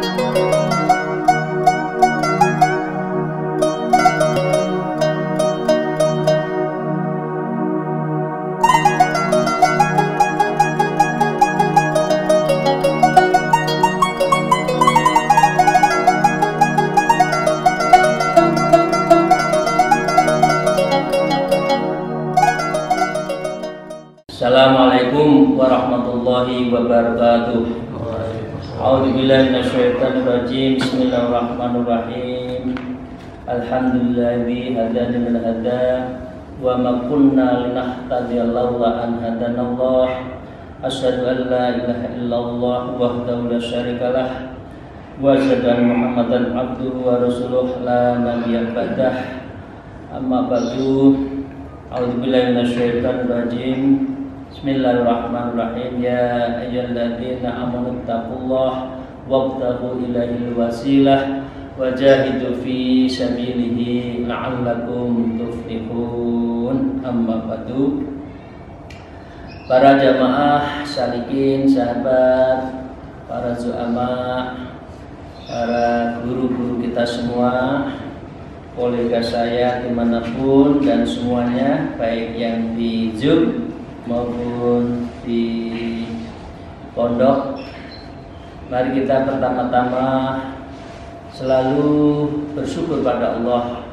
Assalamualaikum warahmatullahi wabarakatuh. A'udzubillahi minasyaitonir rajim. Bismillahirrahmanirrahim. Alhamdulillahi hadana min hada wa ma kunna linahtadiya laula an hadanallah. Asyhadu an la ilaha illallah wahdahu la syarikalah wa asyhadu anna Muhammadan abduhu wa rasuluh la nabiyya ba'dah. Amma ba'du. A'udzubillahi minasyaitonir rajim. Bismillahirrahmanirrahim. Ya ayyuhalladzina amanu taqullaha wabtaghu ilaihil wasilah wajahidu fi sabilihi la'allakum tuflihun. Amma ba'du. Para jamaah salikin, sahabat, para zu'ama, para guru-guru kita semua, kolega saya dimanapun dan semuanya, baik yang di Zoom maupun di pondok, mari kita pertama-tama selalu bersyukur pada Allah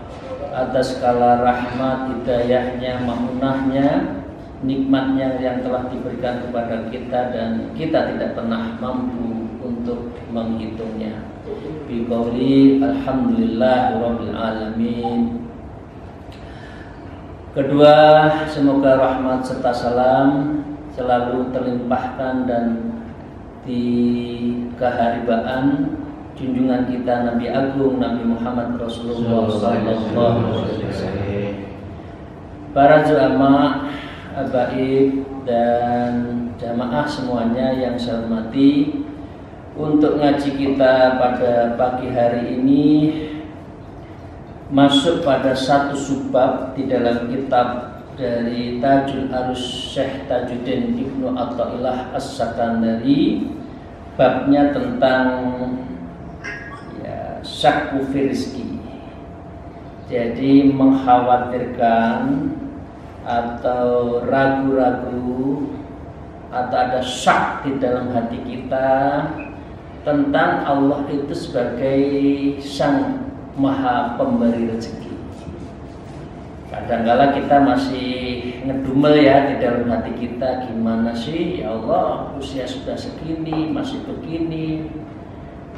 atas segala rahmat, hidayahnya, ma'unahnya, nikmatnya yang telah diberikan kepada kita dan kita tidak pernah mampu untuk menghitungnya. Biqauli alhamdulillahirabbil alamin. Kedua, semoga rahmat serta salam selalu terlimpahkan dan dikeharibaan junjungan kita Nabi Agung Nabi Muhammad Rasulullah SAW. Para jamaah habaib dan jamaah semuanya yang saya hormati, untuk ngaji kita pada pagi hari ini masuk pada satu subbab di dalam kitab dari Tajul Arus Syekh Tajuddin Ibnu Athaillah As-Sakandari. Babnya tentang syakku fi rizki, jadi mengkhawatirkan atau ragu-ragu atau ada syak di dalam hati kita tentang Allah itu sebagai Sang Maha Pemberi rezeki. Kadang-kala kita masih ngedumel ya di dalam hati kita, gimana sih ya Allah, usia sudah segini masih begini,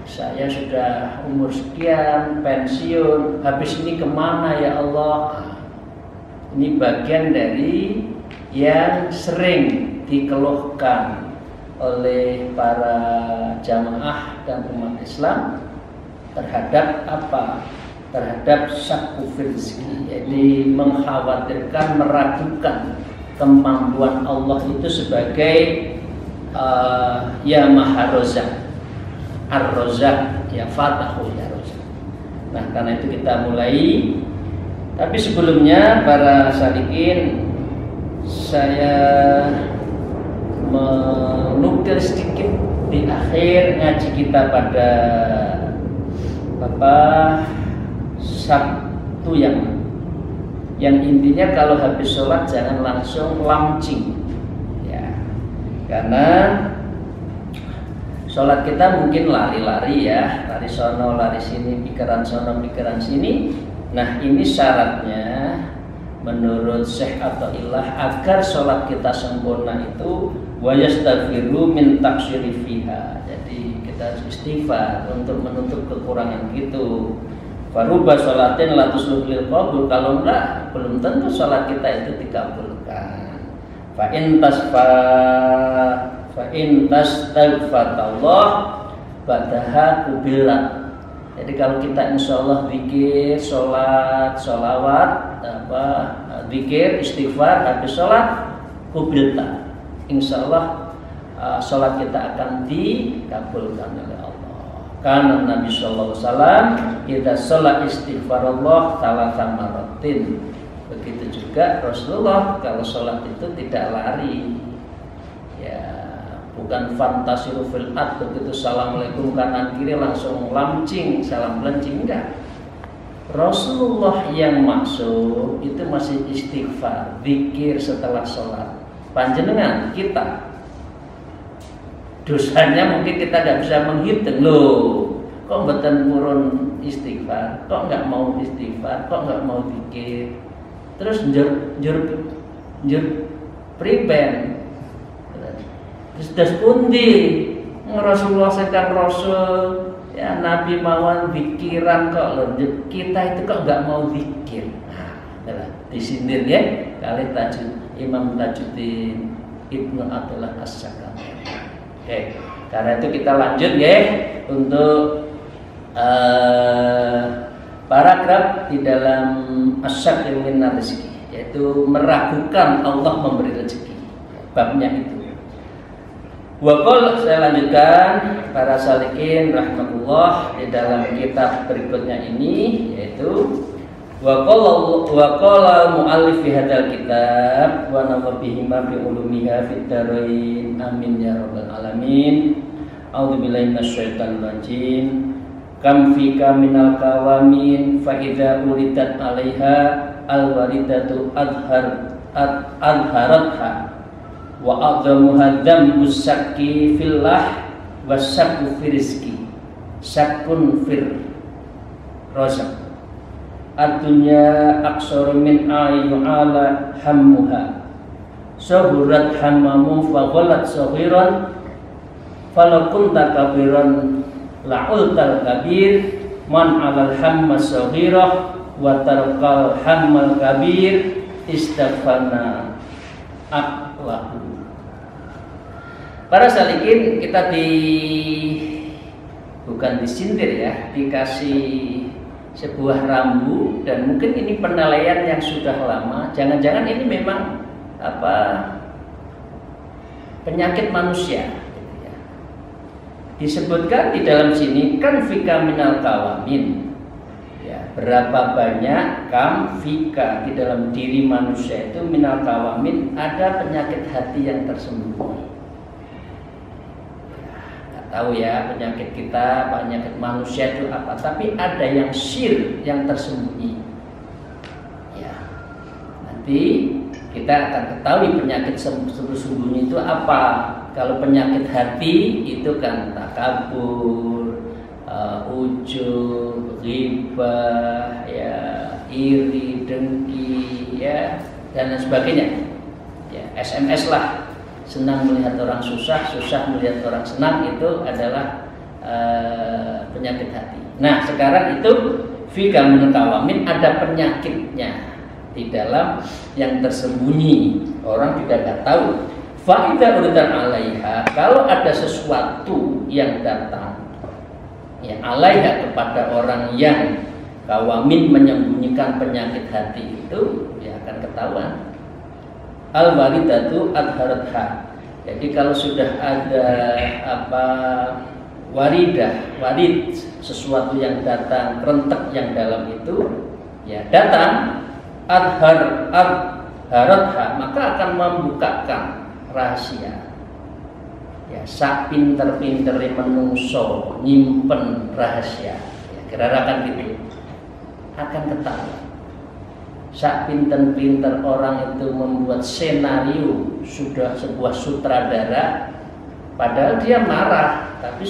saya sudah umur sekian pensiun, habis ini kemana ya Allah. Ini bagian dari yang sering dikeluhkan oleh para jamaah dan umat Islam terhadap apa? Terhadap syakku fi rizki, jadi mengkhawatirkan, meragukan kemampuan Allah itu sebagai ya Maha Rozak, Ar-Rozak, ya Fatahu ya Rozak. Nah, karena itu kita mulai. Tapi sebelumnya para salikin, saya menukil sedikit di akhir ngaji kita pada Sabtu yang intinya kalau habis sholat jangan langsung launching ya, karena sholat kita mungkin lari-lari ya, lari sono lari sini, pikiran sono pikiran sini. Nah, ini syaratnya menurut Syekh Athaillah agar sholat kita sempurna itu wa yastaghfiru min taqsiri fiha. Jadi kita harus istighfar untuk menutup kekurangan gitu. Faruba sholatin la tusluh lil qabul, kalau enggak belum tentu sholat kita itu dikabulkan. Fa in tastaghfarallah ba'daha qubilat. Jadi kalau kita insya Allah zikir, sholat, sholawat, zikir, istighfar, habis sholat, kubilta, insya Allah sholat kita akan dikabulkan oleh Allah. Karena Nabi Sallallahu Alaihi Wasallam kita sholat istighfar Allah talata maratin. Begitu juga Rasulullah kalau sholat itu tidak lari, ya bukan fantasiru fil ard, begitu assalamualaikum kanan kiri langsung lamcing, salam pelencing, enggak. Rasulullah yang maksud itu masih istighfar, zikir setelah sholat. Panjenengan kita dosanya mungkin kita nggak bisa menghitung, loh kok mboten purun istighfar, kok nggak mau istighfar, kok nggak mau zikir, terus njur priben, terus das pundi Rasulullah sedang Rasul ya Nabi mawon pikiran kok lho, kita itu kok nggak mau zikir. Nah, disindir ya kali Imam Tajuddin Ibnu Athaillah As-Sakandari. Oke, karena itu kita lanjut ya untuk paragraf di dalam Asy-Syakki min Rizqi, yaitu meragukan Allah memberi rezeki. Babnya itu. Waqol, saya lanjutkan para salikin rahmatullah di dalam kitab berikutnya ini, yaitu waqala muallif fi hadzal kitab wa nafa'ihima bi ulumiha fid dharain amin ya rabbal alamin. A'udzubillahi minasyaitonir rajim. Kam fika minal kawamin fa idza uridat 'alaiha al-waridatu adharatha wa a'dhamuha dzambus syakki fillah wasyakku fi rizqi syakun fir razaq ad-dunya aqsar min ayyu'ala hammuha sahurat hammamu fa ghalat saghiran falakun takabiran la'ultal kabir man 'alal hamma saghirah wa tarqal hammal kabir istaghfana aqlahu. Para salikin, kita bukan disindir ya, dikasih sebuah rambu, dan mungkin ini penilaian yang sudah lama. Jangan-jangan ini memang penyakit manusia. Disebutkan di dalam sini kan fika minal kawamin. Ya, berapa banyak kam fika di dalam diri manusia itu minal kawamin, ada penyakit hati yang tersembunyi. Tahu ya penyakit kita, penyakit manusia itu apa, tapi ada yang syir yang tersembunyi ya. Nanti kita akan ketahui penyakit tersembunyi itu apa. Kalau penyakit hati itu kan takabur, ujub, ghibah ya, iri, dengki ya, dan lain sebagainya ya. SMS lah, senang melihat orang susah, susah melihat orang senang, itu adalah penyakit hati. Nah sekarang itu fika minal kawamin, ada penyakitnya di dalam yang tersembunyi, orang juga nggak tahu. Fa'idha uridan 'alaiha, kalau ada sesuatu yang datang ya 'alaiha kepada orang yang kawamin menyembunyikan penyakit hati itu, ya akan ketahuan. Al-waridatu adharatha. Jadi kalau sudah ada warid, sesuatu yang datang, rentek yang dalam itu ya datang adharatha, maka akan membukakan rahasia. Ya, sak pinter-pintere menungso nyimpen rahasia. Ya, kira-kira kan gitu. Akan ketahuan. Sak pinter-pinter orang itu membuat senario, sudah sebuah sutradara, padahal dia marah, tapi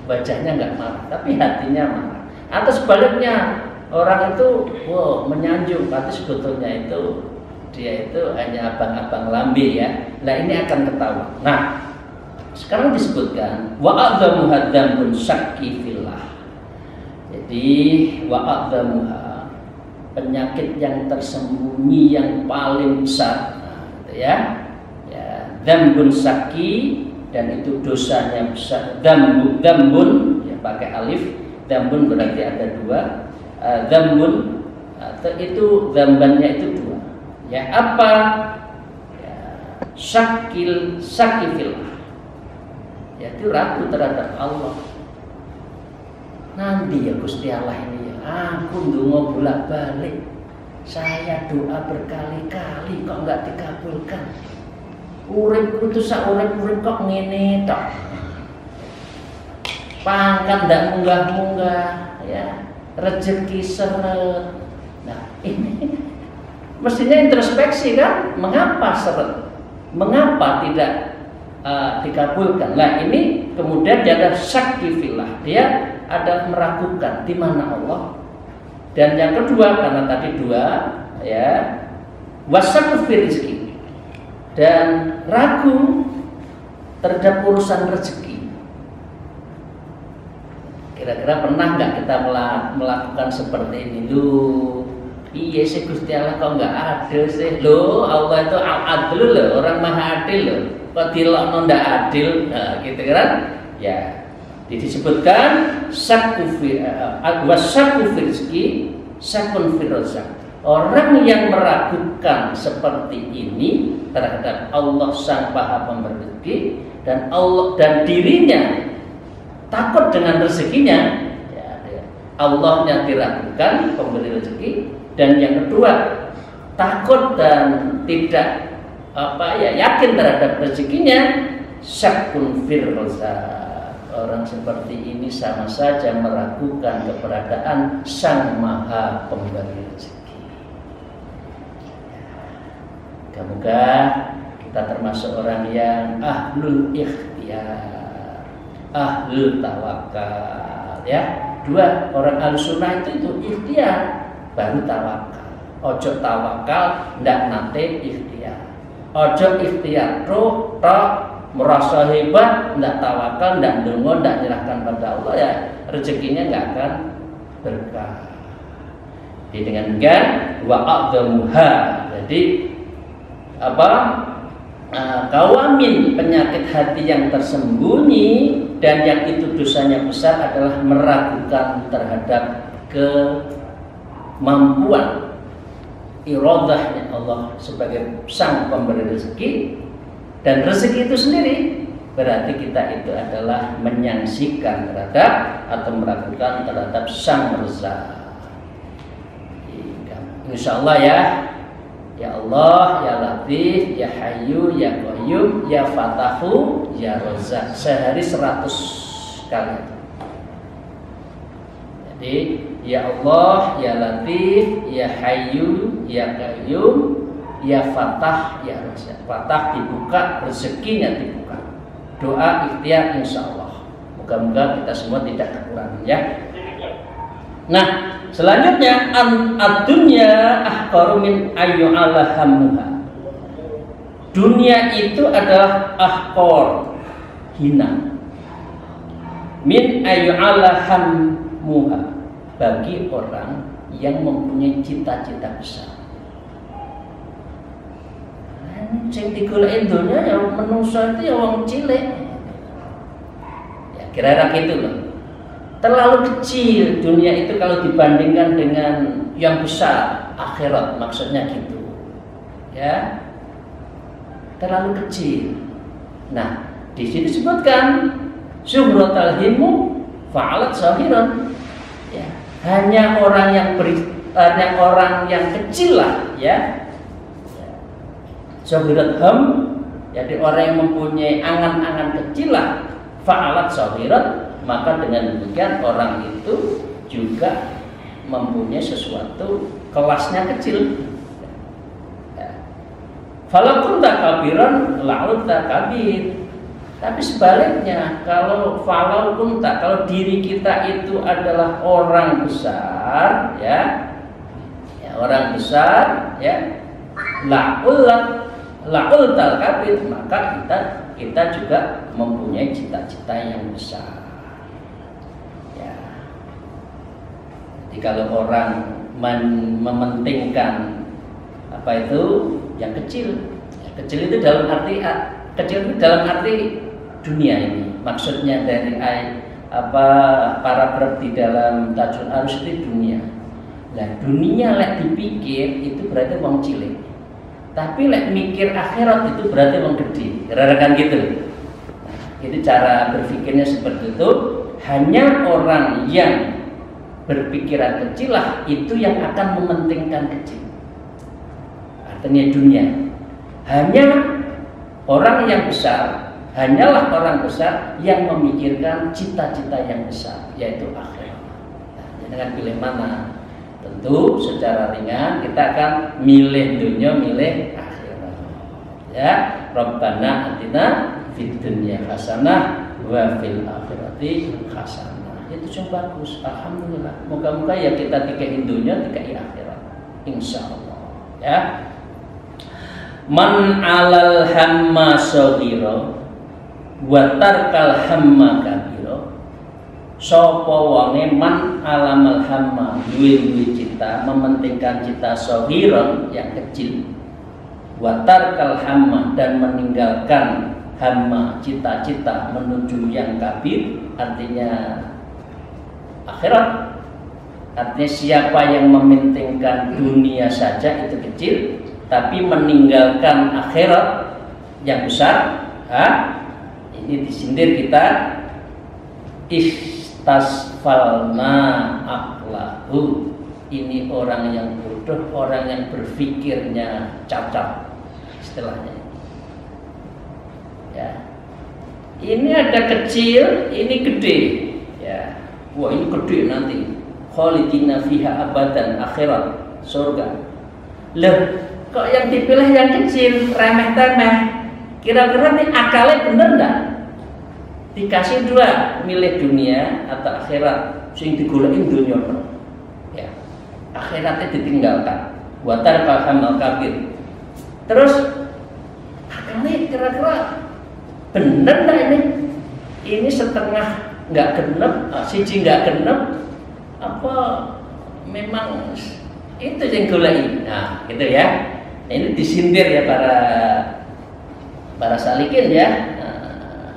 wajahnya nggak marah, tapi hatinya marah. Atau sebaliknya, orang itu menyanjung, tapi sebetulnya itu dia itu hanya abang-abang lambe ya. Nah ini akan ketahuan. Nah sekarang disebutkan wa a'dhamuha dzambun syakki fillah. Jadi wa a'dhamuha, penyakit yang tersembunyi yang paling besar, nah, gitu ya. Ya, dzambun syakki, dan itu dosanya besar. Dzambun ya pakai alif, dzambun berarti ada dua. Dzambun itu dzambannya itu dua. Ya apa? Ya, syakifillah. Ya itu ragu terhadap Allah. Nanti ya Gusti Allah ini ya, aku ndonga bolak-balik, saya doa berkali-kali kok nggak dikabulkan. urip itu sak urip kok ngene tok. Pangkat ndak munggah-munggah ya, rezeki seret. Nah, ini mestinya introspeksi kan, mengapa seret? Mengapa tidak dikabulkan? Nah, ini kemudian dia ada syakki fillah. Dia ada meragukan di mana Allah. Dan yang kedua, karena tadi dua ya, wasyaku fi rizki, dan ragu terhadap urusan rezeki. Kira-kira pernah nggak kita melakukan seperti ini? Iya sih Gusti Allah kok nggak adil sih? Allah itu al-adil loh, orang maha adil loh. Kok dilokno ndak adil? Nah, gitu kan? Ya. Jadi disebutkan wasyaku fi rizki, syakun fi razaq. Orang yang meragukan seperti ini terhadap Allah Sang Maha Pemberi rezeki, dan Allah dan dirinya takut dengan rezekinya, ya, Allahnya diragukan pemberi rezeki, dan yang kedua takut dan tidak yakin terhadap rezekinya, syakun fir razaq. Orang seperti ini sama saja meragukan keberadaan Sang Maha Pemberi rezeki. Semoga kita termasuk orang yang ahlul ikhtiyar, ahlul tawakal ya. Dua, orang al-sunnah itu ikhtiar baru tawakal. Ojo tawakal ndak nate ikhtiar. Ojo ikhtiar tok merasa hebat, ndak tawakal, ndak ndonga, ndak nyerahkan pada Allah, ya rezekinya nggak akan berkah. Jadi dengan demikian wa'adzamuha. Jadi kawamin penyakit hati yang tersembunyi dan yang itu dosanya besar adalah meragukan terhadap kemampuan iradahnya Allah sebagai Sang Pemberi rezeki. Dan rezeki itu sendiri berarti kita itu adalah menyaksikan terhadap atau meragukan terhadap Sang Rezak. Insya Allah ya Allah, ya Latif, ya Hayyu, ya Qayyum, ya Fatahu, ya Razak. Sehari 100 kali. Jadi ya Allah, ya Latif, ya Hayyu, ya Qayyum, ya Fatah, ya Razak. Fatah dibuka, rezekinya dibuka. Doa ikhtiar insya Allah. Moga-moga kita semua tidak kekurangan ya. Nah, selanjutnya ad-dunya ahqaru min ayyu'ala hammuha. Dunia itu adalah ahqar, hina. Min ayyu'ala hammuha, bagi orang yang mempunyai cita-cita besar. Sing digoleki dunya ya menungso itu ya wong cilik. Ya kira-kira gitu loh. Terlalu kecil dunia itu kalau dibandingkan dengan yang besar, akhirat maksudnya gitu. Ya. Terlalu kecil. Nah, di sini disebutkan syuhratal himmu fa'alat sahiran. Ya, hanya orang yang kecil lah ya. Sahirat ham, jadi orang yang mempunyai angan-angan kecil lah, fa'alat sahirat. Maka dengan demikian orang itu juga mempunyai sesuatu kelasnya kecil. Falakun tak kabiran, laut tak kabir. Tapi sebaliknya, kalau falakun tak, kalau diri kita itu adalah orang besar, ya orang besar, ya laul tak kabir, maka kita juga mempunyai cita-cita yang besar. Jadi kalau orang mementingkan apa itu yang kecil, kecil itu dalam arti dunia ini. Maksudnya dari paragraf di dalam Tajul Arus itu dunia. Nah dunia lek dipikir itu berarti wong cilik. Tapi lek mikir akhirat itu berarti wong gede. Kira-kira gitu. Nah, itu cara berpikirnya seperti itu. Hanya orang yang berpikiran kecil lah itu yang akan mementingkan kecil. Artinya dunia. Hanya Orang yang besar hanyalah orang besar yang memikirkan cita-cita yang besar, yaitu akhirat. Nah, dengan pilih mana? Tentu secara ringan kita akan milih dunia, milih akhirat. Ya, Rabbana atina fid dunya hasanah wa fil akhirati hasanah. Itu yang bagus. Alhamdulillah. Moga-moga ya kita tikehin dunia, tikehin akhirat. Insyaallah. Ya. Man alal hamma saghira wa tarkal hamma kabira. Sapa wonge man alamal hamma duwe cita, mementingkan cita saghira yang kecil, wa tarkal hamma dan meninggalkan hamma cita-cita menuju yang kabir, artinya akhirat. Artinya siapa yang mementingkan dunia saja itu kecil, tapi meninggalkan akhirat yang besar, ini disindir kita. Istasfalna aqlahu, ini orang yang bodoh, orang yang berpikirnya cacat, istilahnya. Ya, ini ada kecil, ini gede. Ya, wah ini gede nanti. Khalidina fiha abadan, akhirat, surga. Loh, kok yang dipilih yang kecil, remeh-temeh? Kira-kira nih akalnya bener enggak? Dikasih dua, milih dunia atau akhirat, sing digolakin dunia. Ya, akhiratnya ditinggalkan. Watar kalhamal kabir. Terus akalnya kira-kira bener enggak ini? Ini setengah nggak genep, siji nggak genep, apa memang itu yang goleki. Nah, gitu ya. Ini disindir ya para salikin ya. Nah,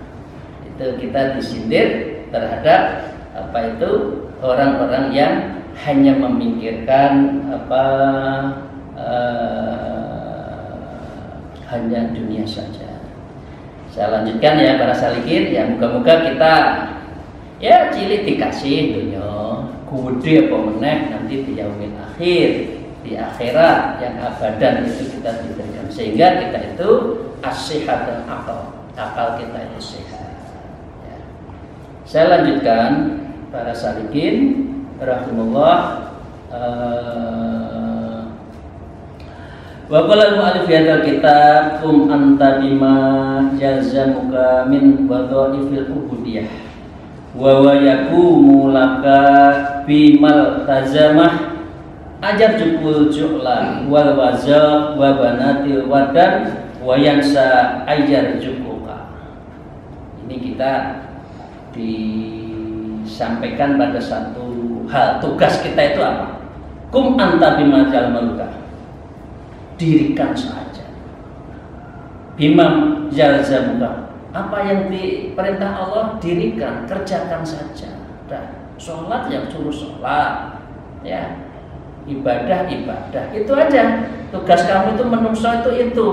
itu kita disindir terhadap apa itu orang-orang yang hanya memikirkan hanya dunia saja. Saya lanjutkan ya para salikin ya, moga-moga kita ya cilik dikasih dunia, gede apa meneh nanti di yaumil akhir, di akhirat yang abadan itu kita diberikan, sehingga kita itu as-sihat dan akal kita itu sehat. Ya. Saya lanjutkan para salikin rahimullah. Wa qala al-mu'allif fi hadzal kitab anta bima jazamuka min wadhaifil ubudiyah wa yaqumu laka bimal tazamah ajar jukul ju'la wal waza wa banatil wadan wa yansa ajar jukuka. Ini kita disampaikan pada satu hal, tugas kita itu apa? Kum anta bima jalmaluka, dirikan saja. Bimam jalzamuka, apa yang diperintah Allah dirikan, kerjakan saja. Dan sholat yang suruh sholat, ya, ibadah itu aja. Tugas kamu itu menungso itu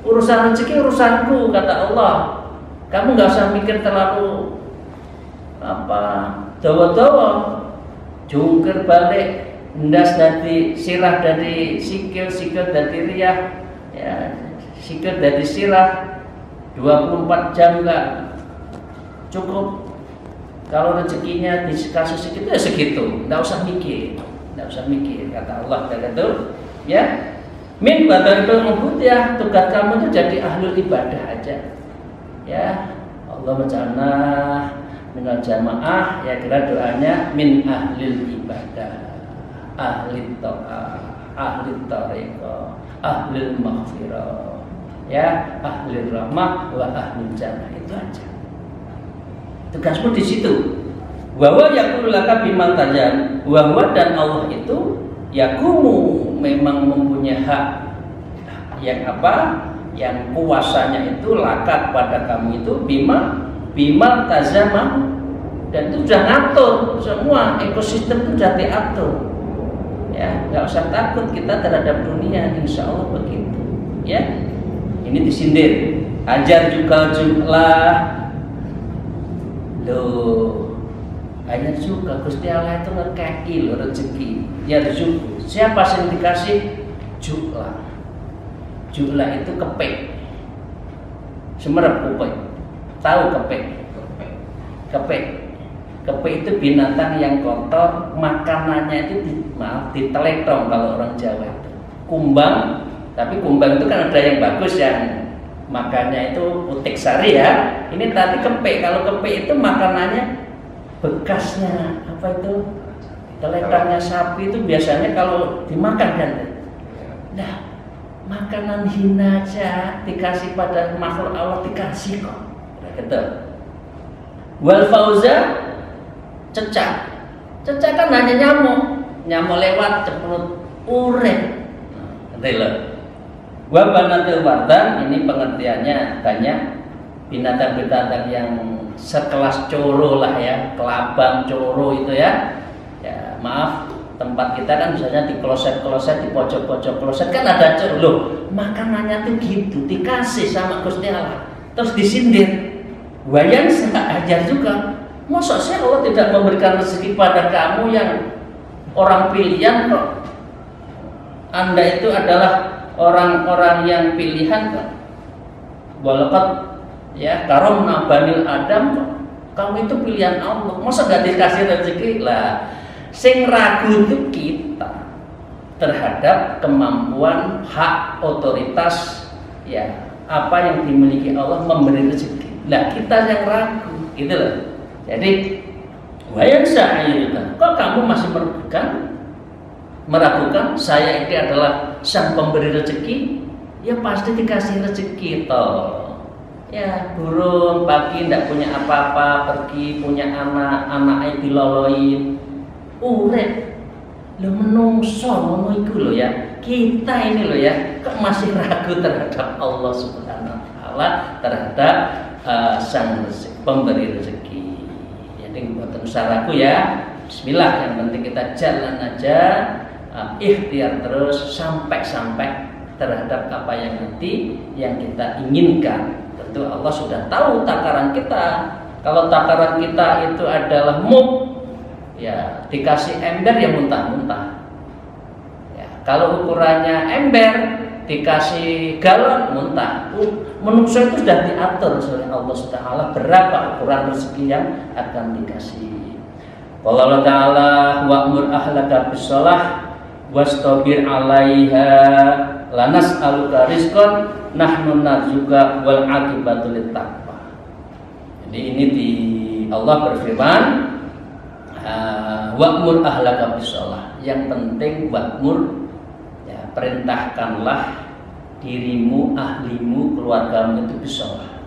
urusan rezeki urusanku, kata Allah. Kamu nggak usah mikir terlalu dawa-dawa, jungkir balik, ndas dari sirah, dari sikil dari riyah, ya, sikil dari sirah 24 jam nggak cukup. Kalau rezekinya dikasih segitu ya segitu, nggak usah mikir, kata Allah. Dan itu ya min batal ubudiyah, tugas kamu itu jadi ahlul ibadah aja. Ya, Allah menjana minal jamaah, ya kira doanya min ahlil ibadah, ahli ta'ah, ahli tariqah, ahli maghfirah, ya, ahli rahmah wa ahli jannah. Itu aja. Tugasmu di situ. Wa yaqulu laka biman tajam, wa dan Allah itu yakumu memang mempunyai hak yang yang kuasanya itu lakat pada kamu itu bima tazama, dan itu sudah ngatur semua, ekosistem itu sudah diatur. Ya, nggak usah takut kita terhadap dunia, insya Allah begitu. Ya, ini disindir. Ajar juga jumlah, loh, ajar juga Gusti Allah itu ngekei loh rezeki. Ya rezeki. Siapa yang dikasih? Jumlah. Jumlah itu kepek. Semerep kuping. Tahu kepek? Kepek. Kepek itu binatang yang kotor, makanannya itu diteletong kalau orang Jawa itu. Kumbang, tapi kumbang itu kan ada yang bagus yang makannya itu utik sari ya. Ini tadi kepek. Kalau kepek itu makanannya bekasnya apa itu? Teletongnya sapi itu biasanya kalau dimakan kan. Nah, makanan hina aja dikasih pada makhluk Allah, dikasih kok. Gitu. Wal fauza cecak. Cecak kan hanya nyamuk lewat ceprut urip. Ngerti lho. Wa banatil wardan ini pengertiannya banyak, binatang-binatang yang sekelas coro lah ya, kelabang coro itu ya. Ya, maaf, tempat kita kan biasanya di kloset-kloset, di pojok-pojok kloset kan ada coro. Loh, makanannya tuh gitu, dikasih sama Gusti Allah. Terus disindir. Wayang saya ajar juga. Masa sih Allah tidak memberikan rezeki pada kamu yang orang pilihan kok? Anda itu adalah orang-orang yang pilihan kok. Walakat ya karomna banil Adam kok. Kamu itu pilihan Allah. Masa nggak dikasih rezeki lah? Sing ragu itu kita terhadap kemampuan hak otoritas ya apa yang dimiliki Allah memberi rezeki. Nah kita yang ragu, gitu loh. Jadi wayang saya kok kamu masih meragukan saya ini adalah sang pemberi rezeki? Ya pasti dikasih rezeki toh. Ya burung pagi tidak punya apa-apa pergi punya anak diloloin urip lo menungso ngono iku lo ya kita ini lo ya kok masih ragu terhadap Allah Subhanahu Wa Taala terhadap sang pemberi rezeki. Jadi buatan usahaku ya bismillah, yang penting kita jalan aja ikhtiar terus sampai terhadap apa yang nanti yang kita inginkan. Tentu Allah sudah tahu takaran kita. Kalau takaran kita itu adalah ya dikasih ember ya muntah-muntah. Ya, kalau ukurannya ember dikasih galon muntah. Manusia itu sudah diatur oleh Allah Subhanahu berapa ukuran rezeki yang akan dikasih. Qala Allah Ta'ala wa'mur ahlaka bis-shalah wastabir 'alaiha lanas'aluka rizqan nahnu narzuqa wal 'aqibatu lit-taqwa. Jadi ini di Allah berfirman wa'mur ahlaka bis-shalah. Yang penting wa'mur ya perintahkanlah dirimu, ahlimu, keluargamu itu bersolat.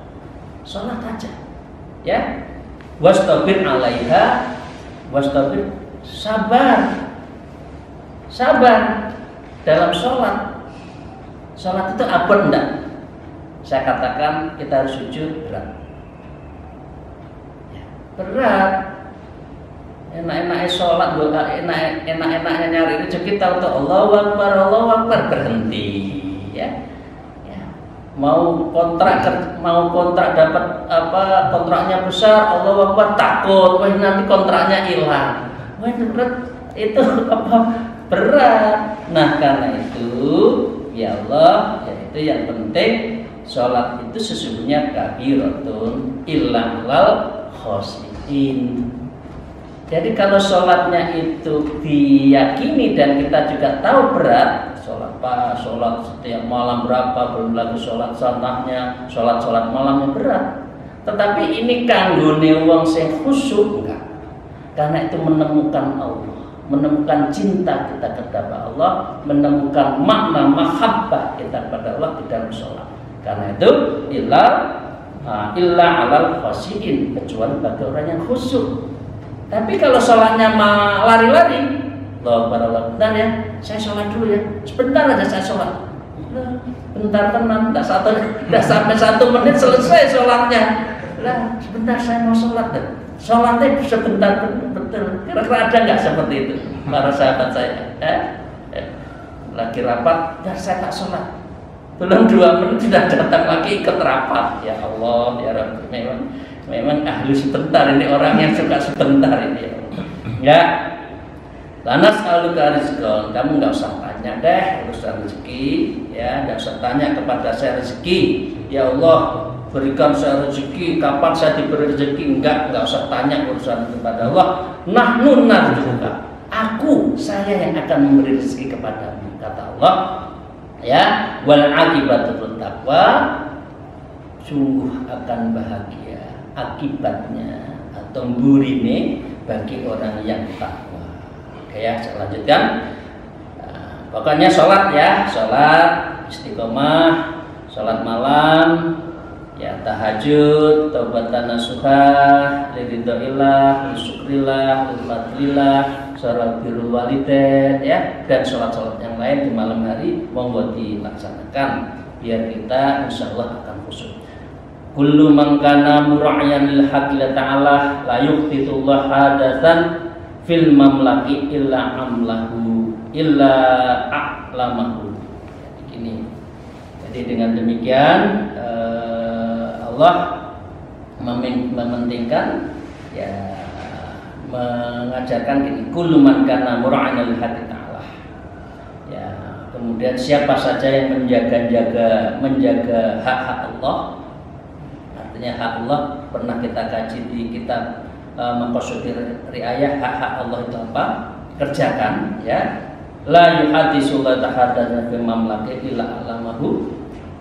Sholat aja ya. Wastabir 'alaiha, wastabir sabar dalam sholat. Sholat itu apa enggak? Saya katakan kita harus sujud berat ya, berat. Enak-enaknya sholat, enak-enaknya nyari rezeki tahu tuh Allahu Akbar berhenti ya. Mau kontrak dapat apa kontraknya besar Allahu Akbar takut wah nanti kontraknya hilang. Wah itu apa berat. Nah karena itu ya Allah yaitu yang penting sholat itu sesungguhnya kabiratun illa lal khosyin. Jadi kalau sholatnya itu diyakini dan kita juga tahu berat, sholat setiap malam berapa, belum lagi sholat sunnahnya, sholat malamnya berat. Tetapi ini kanggone wong sing khusyuk enggak, karena itu menemukan Allah, menemukan cinta kita kepada Allah, menemukan makna mahabbah kita kepada Allah di dalam sholat. Karena itu illa alal khasyin, kecuali bagi orang yang khusyuk. Tapi kalau sholatnya lari-lari, bentar ya, saya sholat dulu ya, sebentar aja saya sholat. Bentar tenang, tidak sampai 1 menit selesai sholatnya. Lah, sebentar saya mau sholat deh. Sholatnya sebentar betul. Kira-kira ada nggak seperti itu para sahabat saya? Lagi rapat, ya saya tak sholat. Belum 2 menit sudah datang lagi ikut rapat. Ya Allah, ya Rabbi, memang ahli sebentar ini orang yang suka sebentar ini. Ya, lanas aluka rizqan, kamu nggak usah tanya deh urusan rezeki, ya nggak usah tanya kepada saya rezeki. Ya Allah, berikan saya rezeki, kapan saya diberi rezeki? Enggak usah tanya urusan kepada Allah. Nahnu narzuquka, saya yang akan memberi rezeki kepadamu, kata Allah. Ya, wal akibatul taqwa, sungguh akan bahagia akibatnya atau burine bagi orang yang takwa. Oke ya, saya lanjutkan. Pokoknya sholat ya, sholat istiqomah, sholat malam, ya tahajud, taubatan nasuhah, liridhoillah, lisyukrillah, lilfadlillah, sholat birrul walidain ya, dan sholat-sholat yang lain di malam hari monggo dilaksanakan biar kita insyaallah akan khusyuk. Kullu man kana mura'yan lil haqqi ta'ala la yuqtitullah hadatsan fil mamlaki illa amlahu illa a'lamahu. Begini. Jadi dengan demikian Allah mementingkan ya, mengajarkan gini, kullu man kana mura'an lil haqqi ta'ala. Ya, kemudian siapa saja yang menjaga hak-hak Allah. Artinya hak Allah pernah kita kaji di kitab Maqasidul Riayah, hak-hak Allah itu apa? Kerjakan ya. La yuhadisu la tahaddatsa fi mamlaki illa alamahu.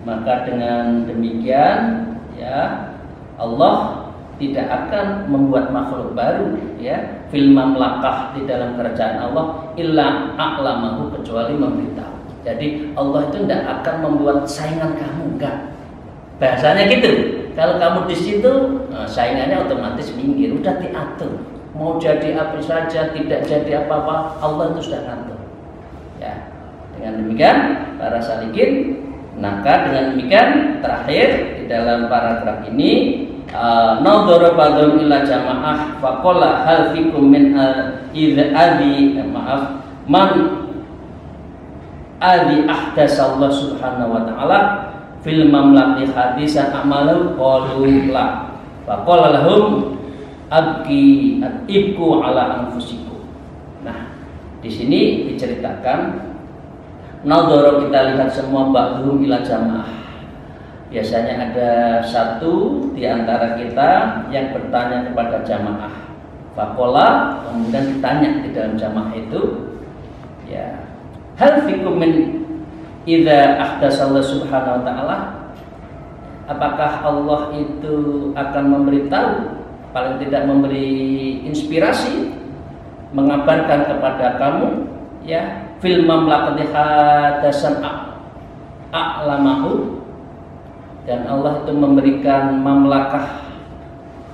Maka dengan demikian ya, Allah tidak akan membuat makhluk baru ya, fil mamlakah, di dalam kerajaan Allah, illa a'lamahu, kecuali memberitahu. Jadi Allah itu tidak akan membuat saingan kamu, enggak. Bahasanya gitu. Kalau kamu di situ, saingannya otomatis minggir, udah diatur. Mau jadi apa saja, tidak jadi apa-apa, Allah itu sudah ngatur. Ya. Dengan demikian para salikin, maka dengan demikian terakhir di dalam paragraf ini, nadhara ba'dhum ila jamaah faqala hal fikum min man ahdatsa Allah subhanahu wa ta'ala fil mamlaki hadisan amalu qalu la faqala lahum ibku ala anfusikum. Nah, di sini diceritakan nadhara, kita lihat semua ba'dhum ila jamaah. Biasanya ada satu di antara kita yang bertanya kepada jamaah. Faqala, kemudian ditanya di dalam jamaah itu, ya, hal fikum min idza ahdatsa Allah subhanahu wa ta'ala, apakah Allah itu akan memberitahu, paling tidak memberi inspirasi, mengabarkan kepada kamu ya, fil mamlakati hadasan a'lamahu, dan Allah itu memberikan mamlakah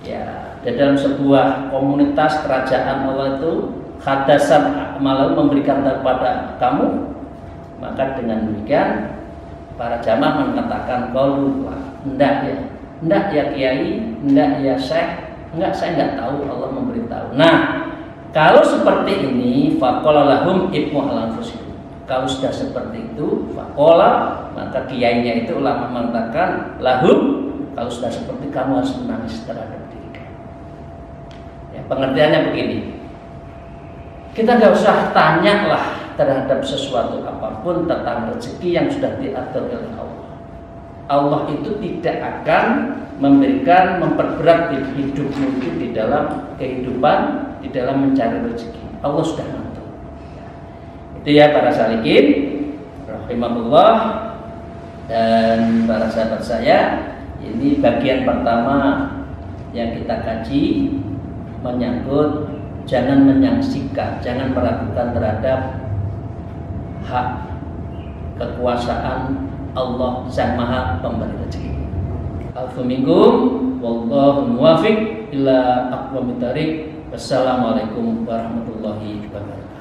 ya, di dalam sebuah komunitas kerajaan Allah itu hadasan a'lamahu, memberikan kepada kamu. Maka dengan demikian para jamaah mengatakan qalu, enggak ya kiai, enggak ya syekh, enggak, saya enggak tahu, Allah memberitahu. Nah, kalau seperti ini, faqala lahum ibnu ala anfusikum. Kalau sudah seperti itu, faqala, maka kiainya itu ulama mengatakan lahum, kalau sudah seperti kamu harus menangis terhadap diri kamu. Ya, pengertiannya begini. Kita nggak usah tanya lah terhadap sesuatu apapun tentang rezeki yang sudah diatur oleh Allah. Allah itu tidak akan memperberat hidupmu itu di dalam kehidupan, di dalam mencari rezeki. Allah sudah ngatur. Itu ya para salikin rahimahullah dan para sahabat saya. Ini bagian pertama yang kita kaji, menyangkut jangan menyaksikan, jangan meragukan terhadap hak kekuasaan Allah Sang Maha Pemberi rezeki. Alhamdulillah, wallahu muwaffiq ila aqwamit thariq. Wassalamualaikum warahmatullahi wabarakatuh.